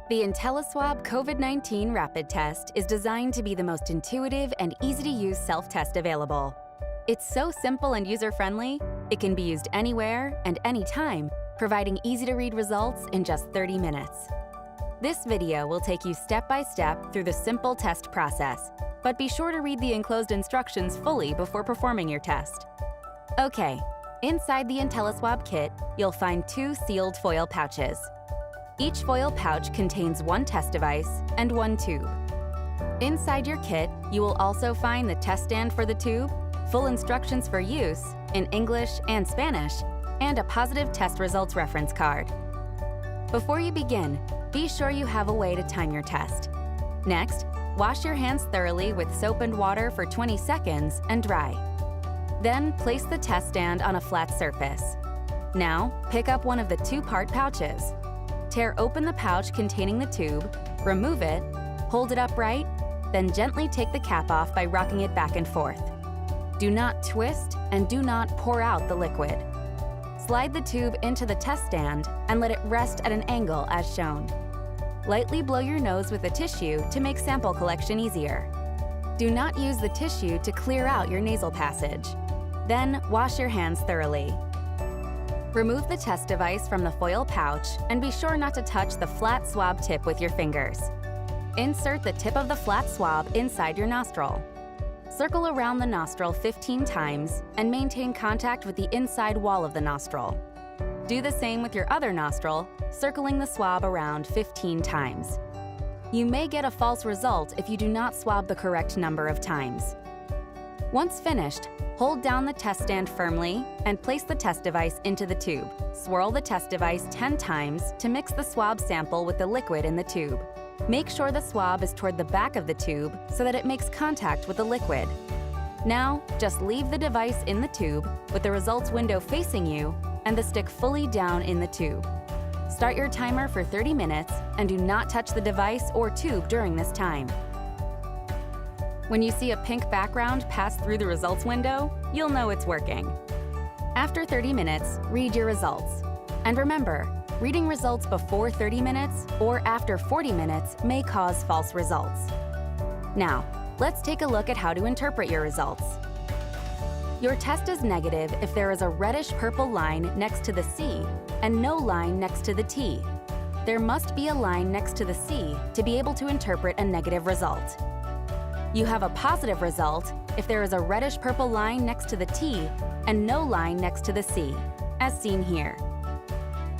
The 𝐂𝐨𝐯𝐢𝐝-COVID-19 rapid test is designed to be the most intuitive and easy-to-use self-test available. It's so simple and user-friendly, it can be used anywhere and anytime, providing easy-to-read results in just 30 minutes. This video will take you step-by-step through the simple test process, but be sure to read the enclosed instructions fully before performing your test. Okay, inside the 𝐂𝐨𝐯 kit, you'll find 2 sealed foil pouches. Each foil pouch contains 1 test device and 1 tube. Inside your kit, you will also find the test stand for the tube, full instructions for use in English and Spanish, and a positive test results reference card. Before you begin, be sure you have a way to time your test. Next, wash your hands thoroughly with soap and water for 20 seconds and dry. Then place the test stand on a flat surface. Now, pick up one of the 2-part pouches. Tear open the pouch containing the tube, remove it, hold it upright, then gently take the cap off by rocking it back and forth. Do not twist and do not pour out the liquid. Slide the tube into the test stand and let it rest at an angle as shown. Lightly blow your nose with a tissue to make sample collection easier. Do not use the tissue to clear out your nasal passage. Then wash your hands thoroughly. Remove the test device from the foil pouch and be sure not to touch the flat swab tip with your fingers. Insert the tip of the flat swab inside your nostril. Circle around the nostril 15 times and maintain contact with the inside wall of the nostril. Do the same with your other nostril, circling the swab around 15 times. You may get a false result if you do not swab the correct number of times. Once finished, hold down the test stand firmly and place the test device into the tube. Swirl the test device 10 times to mix the swab sample with the liquid in the tube. Make sure the swab is toward the back of the tube so that it makes contact with the liquid. Now, just leave the device in the tube with the results window facing you and the stick fully down in the tube. Start your timer for 30 minutes and do not touch the device or tube during this time. When you see a pink background pass through the results window, you'll know it's working. After 30 minutes, read your results. And remember, reading results before 30 minutes or after 40 minutes may cause false results. Now, let's take a look at how to interpret your results. Your test is negative if there is a reddish-purple line next to the C and no line next to the T. There must be a line next to the C to be able to interpret a negative result. You have a positive result if there is a reddish-purple line next to the T and no line next to the C, as seen here.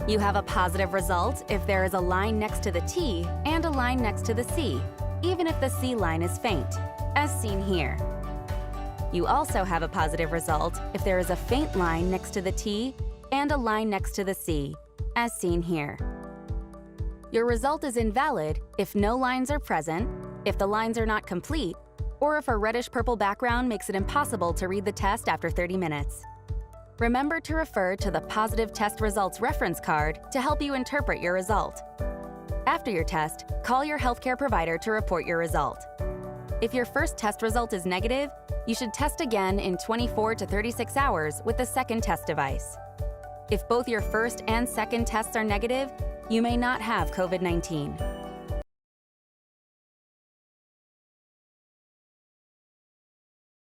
You have a positive result if there is a line next to the T and a line next to the C, even if the C line is faint, as seen here. You also have a positive result if there is a faint line next to the T and a line next to the C, as seen here. Your result is invalid if no lines are present, if the lines are not complete, or if a reddish-purple background makes it impossible to read the test after 30 minutes. Remember to refer to the positive test results reference card to help you interpret your result. After your test, call your healthcare provider to report your result. If your first test result is negative, you should test again in 24 to 36 hours with the second test device. If both your first and second tests are negative, you may not have COVID-19.